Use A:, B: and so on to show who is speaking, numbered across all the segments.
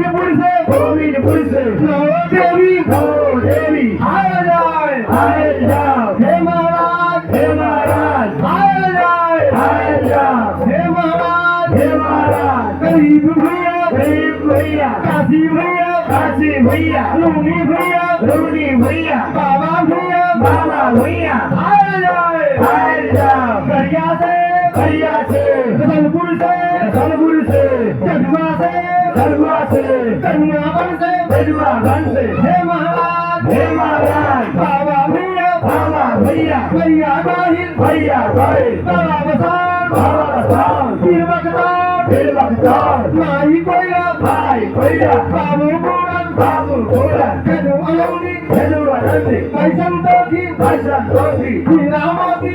A: गोविंदपुर से नौ देवी आए जाओ हे महाराज आए जाओ हे महाराज गरीब भैया काशी भैया रूनी भैया बाबा भैया आए जाओ बढ़िया से दलपुर से जलवा से कन्यावन से हे महाराज बाबा भैया भैया बाबा बसान फिर बख्तार माई कोयला बाबू पूरन कनु अलौली पैसन तोखी हीरा मोती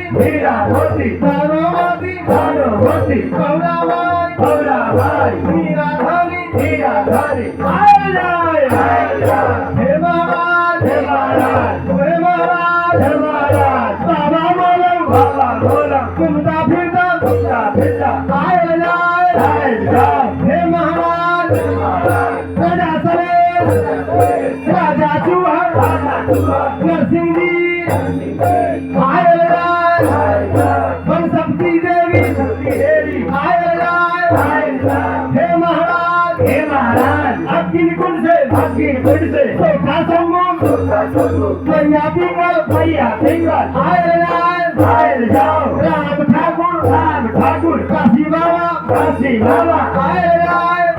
A: दानो मोती कौड़ा भाई हीरा धारी आए जाए हे महाराज बाबा बोला घूमता फिरता आए जाए हे महाराज राजा चूहर नरसिंह जी आए जाए बनशक्ति देवी आए जाए हे महाराज अग्निकुंड से सोखा सम्मुख भैया पिंगल आए जाओ राम ठाकुर काशी बाबा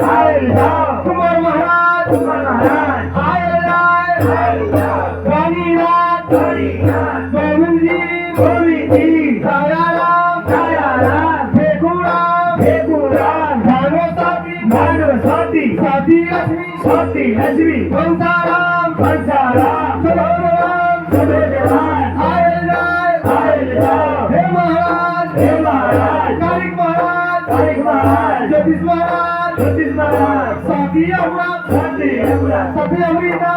A: आए जाओ कुमार महाराज आए जाओ रानीनाथ गोविंद जी दयाराम फेकुराम भानुसती सती लक्ष्मी कंसाराम सलोराम आए जाओ हे महाराज तारिक महाराज ज्योतिष महाराज सती अमृता